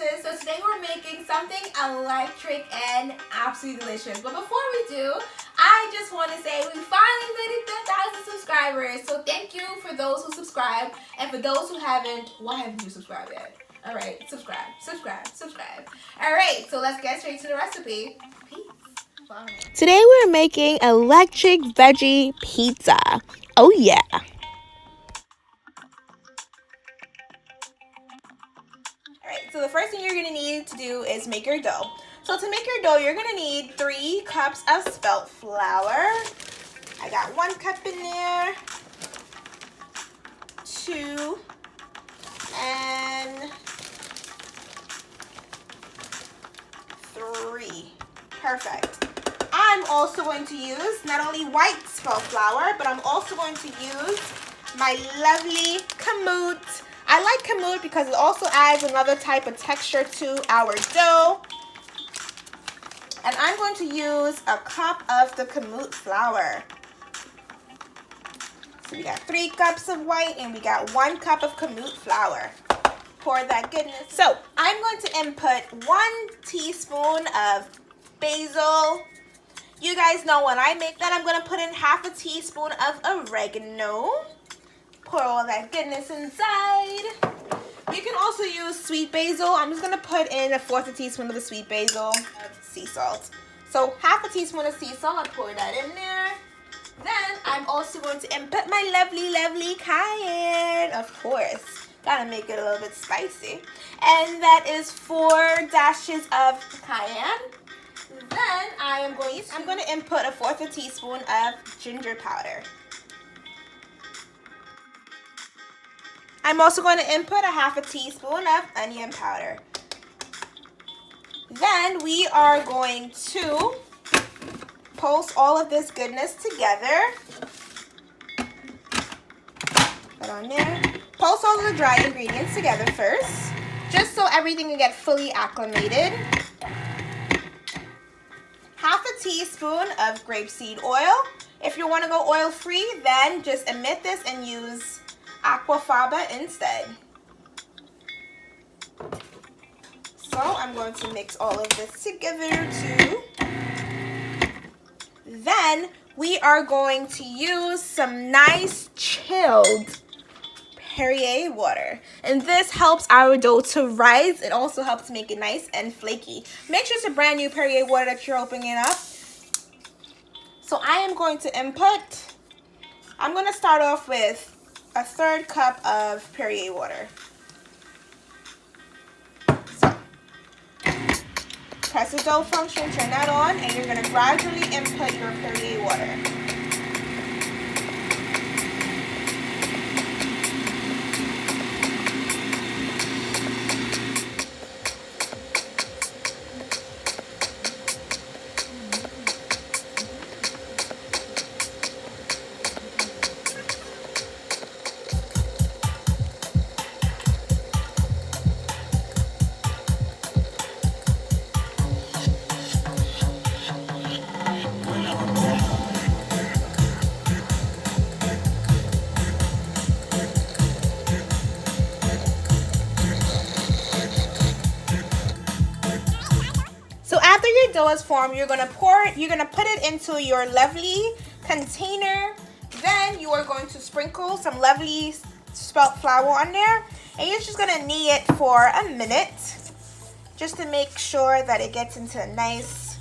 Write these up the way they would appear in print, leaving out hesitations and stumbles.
princesses. So today we're making something electric and absolutely delicious. But before we do, I just want to say we finally made it to 1,000 subscribers. So thank you for those who subscribe, and for those who haven't, why haven't you subscribed yet? All right, subscribe. All right, so let's get straight to the recipe. Peace. Today we're making electric veggie pizza. Oh yeah. Alright, so the first thing you're going to need to do is make your dough. So to make your dough, you're going to need 3 cups of spelt flour. I got 1 cup in there, 2, and 3. Perfect. I'm also going to use not only white spelt flour, but I'm also going to use my lovely kamut. I like kamut because it also adds another type of texture to our dough. And I'm going to use a cup of the kamut flour. So we got 3 cups of white and we got 1 cup of kamut flour. Pour that goodness. So I'm going to input 1 teaspoon of basil. You guys know when I make that, I'm going to put in half a teaspoon of oregano. Pour all that goodness inside. You can also use sweet basil. I'm just going to put in 1/4 teaspoon of the sweet basil, sea salt. So half a teaspoon of sea salt, I'll pour that in there. Then I'm also going to input my lovely cayenne, of course. Gotta make it a little bit spicy. And that is 4 dashes of cayenne. Then I'm going to input 1/4 teaspoon of ginger powder. I'm also going to input 1/2 teaspoon of onion powder. Then we are going to pulse all of this goodness together. Put on there. Pulse all of the dry ingredients together first, just so everything can get fully acclimated. 1/2 teaspoon of grapeseed oil. If you want to go oil-free, then just omit this and use aquafaba instead. So I'm going to mix all of this together too. Then we are going to use some nice chilled Perrier water, and this helps our dough to rise. It also helps make it nice and flaky. Make sure it's a brand new Perrier water that you're opening up. So I am going to input, I'm going to start off with 1/3 cup of Perrier water. So press the dough function, turn that on, and you're going to gradually input your Perrier water. After your dough is formed, you're gonna put it into your lovely container. Then you are going to sprinkle some lovely spelt flour on there, and you're just gonna knead it for a minute, just to make sure that it gets into a nice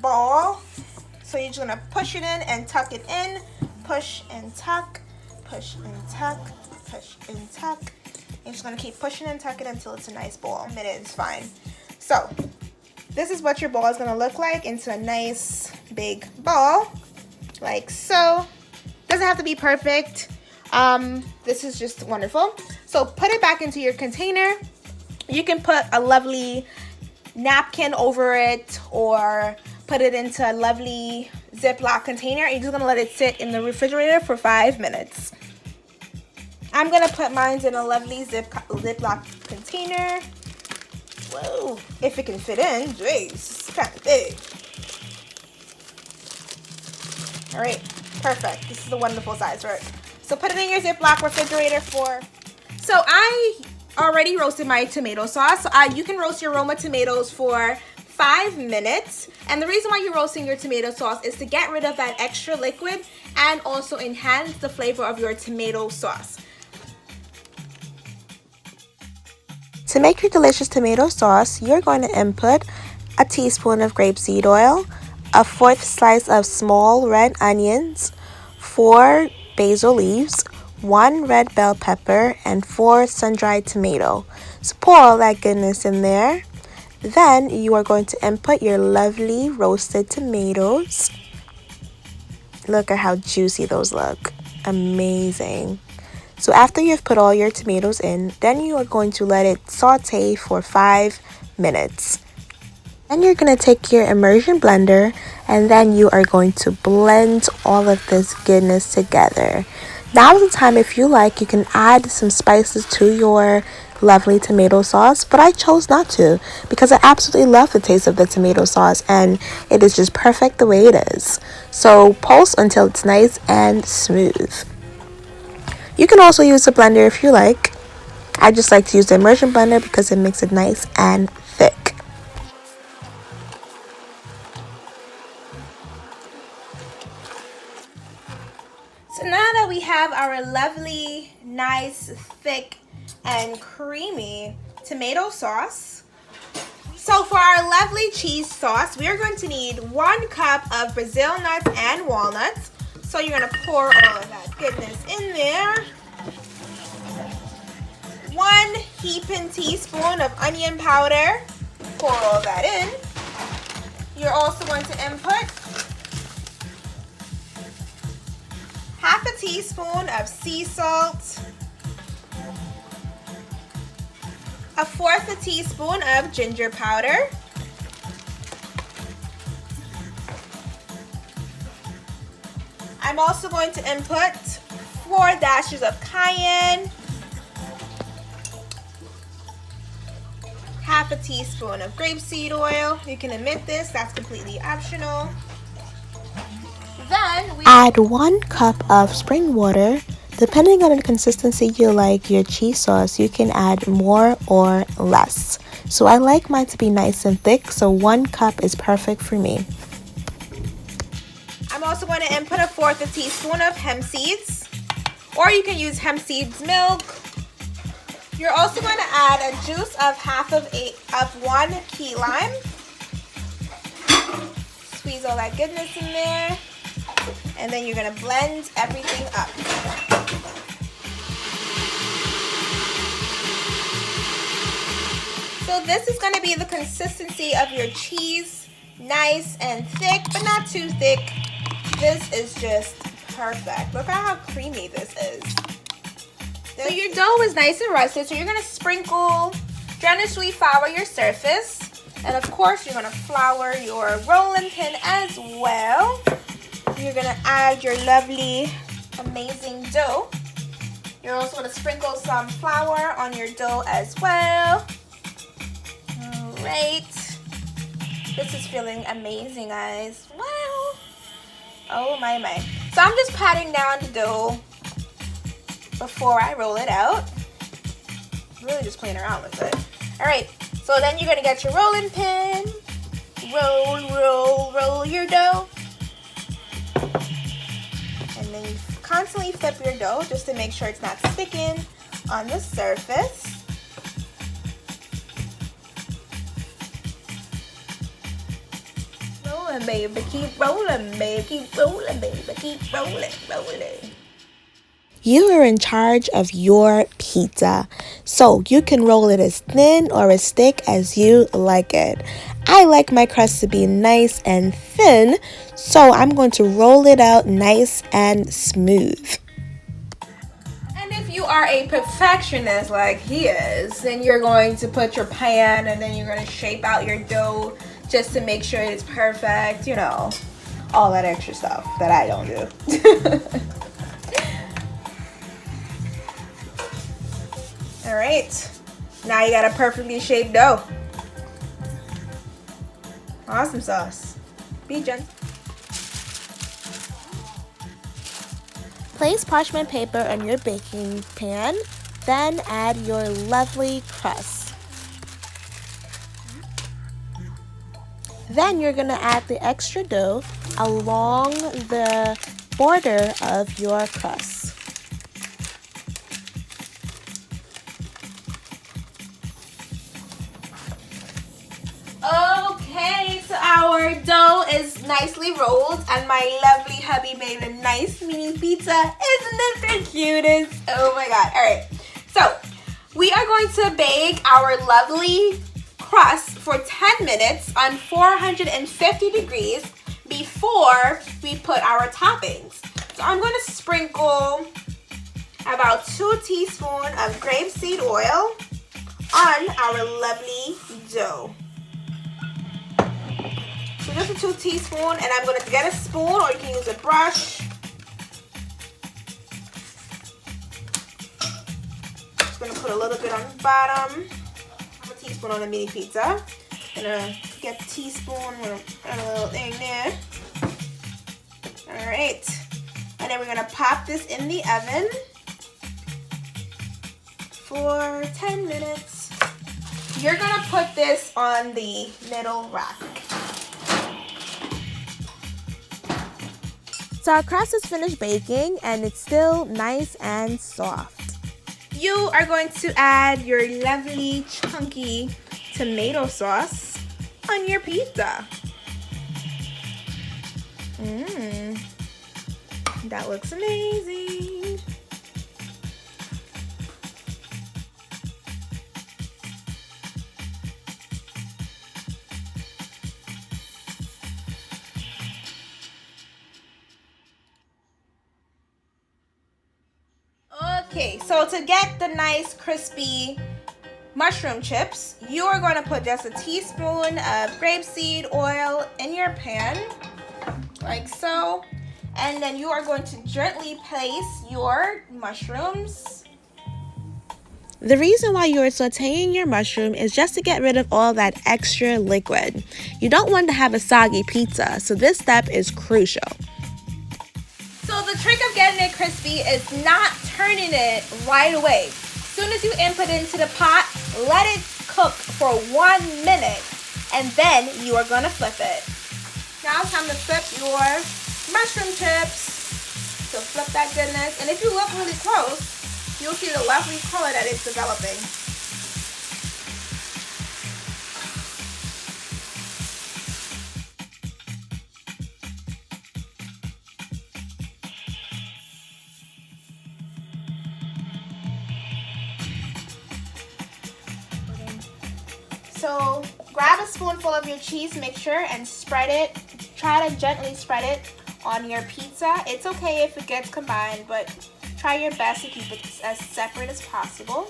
ball. So you're just gonna push it in and tuck it in, push and tuck, push and tuck, push and tuck. You're just gonna keep pushing and tucking until it's a nice ball. A minute is fine. So this is what your ball is going to look like, into a nice big ball, like so. Doesn't have to be perfect. This is just wonderful. So put it back into your container. You can put a lovely napkin over it, or put it into a lovely Ziploc container. You're just going to let it sit in the refrigerator for 5 minutes. I'm going to put mine in a lovely Ziploc container. Whoa, if it can fit in, jeez, it's kind of big. All right, perfect. This is a wonderful size for it. So put it in your Ziploc refrigerator for, so I already roasted my tomato sauce. So you can roast your Roma tomatoes for 5 minutes. And the reason why you're roasting your tomato sauce is to get rid of that extra liquid and also enhance the flavor of your tomato sauce. To make your delicious tomato sauce, you're going to input a teaspoon of grapeseed oil, a 1/4 slice of small red onions, 4 basil leaves, 1 red bell pepper, and 4 sun-dried tomato. So pour all that goodness in there. Then you are going to input your lovely roasted tomatoes. Look at how juicy those look. Amazing. So after you've put all your tomatoes in, then you are going to let it saute for 5 minutes. Then you're going to take your immersion blender and then you are going to blend all of this goodness together. Now is the time, if you like, you can add some spices to your lovely tomato sauce, but I chose not to because I absolutely love the taste of the tomato sauce and it is just perfect the way it is. So pulse until it's nice and smooth. You can also use a blender if you like. I just like to use the immersion blender because it makes it nice and thick. So now that we have our lovely, nice, thick, and creamy tomato sauce, so for our lovely cheese sauce, we are going to need 1 cup of Brazil nuts and walnuts. So you're going to pour all of that goodness in there. 1 heaping teaspoon of onion powder. Pour all that in. You're also going to input 1/2 teaspoon of sea salt, 1/4 teaspoon of ginger powder, I'm also going to input 4 dashes of cayenne, 1/2 teaspoon of grapeseed oil. You can omit this, that's completely optional. Then we add 1 cup of spring water. Depending on the consistency you like your cheese sauce, you can add more or less. So I like mine to be nice and thick, so 1 cup is perfect for me. I'm also going to input 1/4 teaspoon of hemp seeds, or you can use hemp seeds milk. You're also going to add a juice of 1 key lime. Squeeze all that goodness in there. And then you're going to blend everything up. So this is going to be the consistency of your cheese. Nice and thick, but not too thick. This is just perfect. Look at how creamy this is. So your dough is nice and rusted, so you're going to sprinkle generously flour your surface. And of course, you're going to flour your rolling pin as well. You're going to add your lovely, amazing dough. You're also going to sprinkle some flour on your dough as well. Alright. This is feeling amazing, guys. Wow. Oh my. So I'm just patting down the dough before I roll it out. Really just playing around with it. Alright. So then you're going to get your rolling pin. Roll your dough. And then you constantly flip your dough just to make sure it's not sticking on the surface. Rolling, baby. Keep rolling, baby. Keep rolling, baby. Keep rolling. You are in charge of your pizza, so you can roll it as thin or as thick as you like it. I like my crust to be nice and thin, so I'm going to roll it out nice and smooth. And if you are a perfectionist like he is, then you're going to put your pan and then you're going to shape out your dough just to make sure it's perfect, you know, all that extra stuff that I don't do. All right, now you got a perfectly shaped dough. Awesome sauce. Be gentle. Place parchment paper on your baking pan Then add your lovely crust. Then you're going to add the extra dough along the border of your crust. Okay, so our dough is nicely rolled and my lovely hubby made a nice mini pizza. Isn't this the cutest? Oh my god. Alright, so we are going to bake our lovely crust for 10 minutes on 450 degrees before we put our toppings. So I'm going to sprinkle about 2 teaspoons of grapeseed oil on our lovely dough. So just a 2 teaspoons, and I'm going to get a spoon or you can use a brush. Just going to put a little bit on the bottom. A teaspoon on a mini pizza. Gonna get the teaspoon, gonna put a little thing there. Alright. And then we're gonna pop this in the oven for 10 minutes. You're gonna put this on the middle rack. So our crust is finished baking and it's still nice and soft. You are going to add your lovely chunky tomato sauce on your pizza. That looks amazing. Okay, so to get the nice crispy mushroom chips, you are going to put just a teaspoon of grapeseed oil in your pan, like so. And then you are going to gently place your mushrooms. The reason why you are sauteing your mushroom is just to get rid of all that extra liquid. You don't want to have a soggy pizza, so this step is crucial. So the trick of getting it crispy is not turning it right away. As soon as you input it into the pot, let it cook for 1 minute, and then you are going to flip it. Now it's time to flip your mushroom chips. So flip that goodness, and if you look really close, you'll see the lovely color that it's developing. So grab a spoonful of your cheese mixture and spread it. Try to gently spread it on your pizza. It's okay if it gets combined, but try your best to keep it as separate as possible.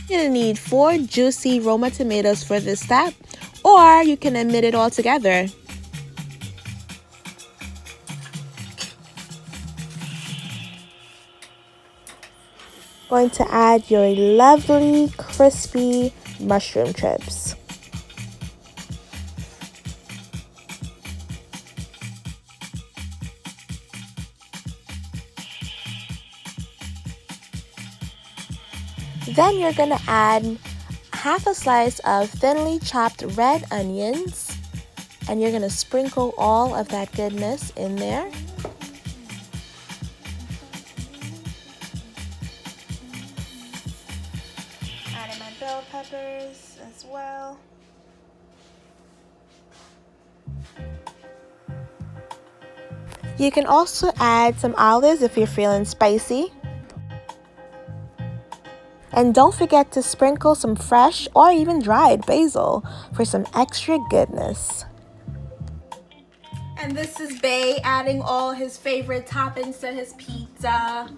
You're going to need 4 juicy Roma tomatoes for this step, or you can omit it altogether. Going to add your lovely crispy mushroom chips. Then you're going to add half a slice of thinly chopped red onions, and you're going to sprinkle all of that goodness in there. Adding my bell peppers as well. You can also add some olives if you're feeling spicy. And don't forget to sprinkle some fresh or even dried basil for some extra goodness. And this is Bay adding all his favorite toppings to his pizza.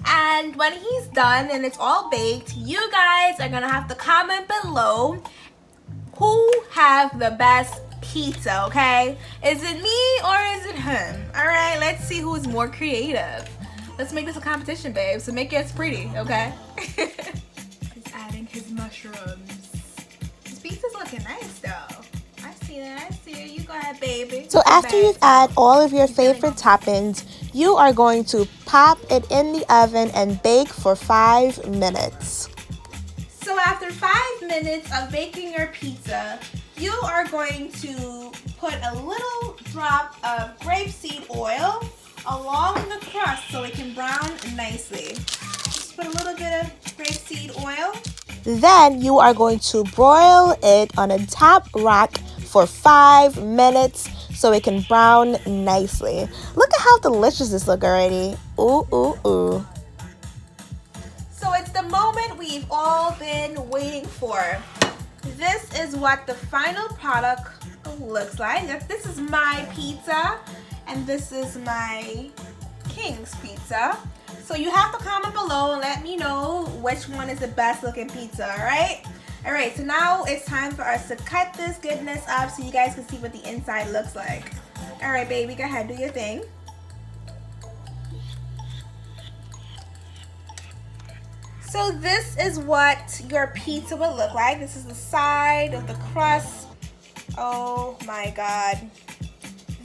And when he's done and it's all baked, you guys are gonna have to comment below who have the best pizza, okay? Is it me or is it him? All right, let's see who's more creative. Let's make this a competition, babe, so make yours pretty, okay? He's adding his mushrooms. His pizza's looking nice, though. I see that, I see it. You go ahead, baby. So after you've added all of your favorite toppings, you are going to pop it in the oven and bake for 5 minutes. So after 5 minutes of baking your pizza, you are going to put a little drop of grapeseed oil along the crust so it can brown nicely. Just put a little bit of grapeseed oil. Then you are going to broil it on a top rack for 5 minutes so it can brown nicely. Look at how delicious this looks already. Ooh, ooh, ooh. So it's the moment we've all been waiting for. This is what the final product looks like. This is my pizza and this is my King's pizza. So you have to comment below and let me know which one is the best looking pizza, alright? Alright, so now it's time for us to cut this goodness up so you guys can see what the inside looks like. Alright, baby, go ahead, do your thing. So this is what your pizza would look like. This is the side of the crust. Oh my God.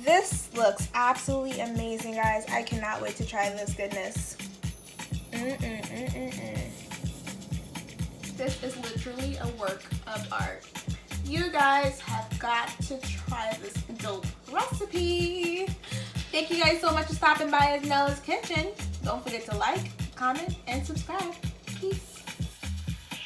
This looks absolutely amazing, guys. I cannot wait to try this goodness. This is literally a work of art. You guys have got to try this dope recipe. Thank you guys so much for stopping by at Nella's Kitchen. Don't forget to like, comment, and subscribe. Peace.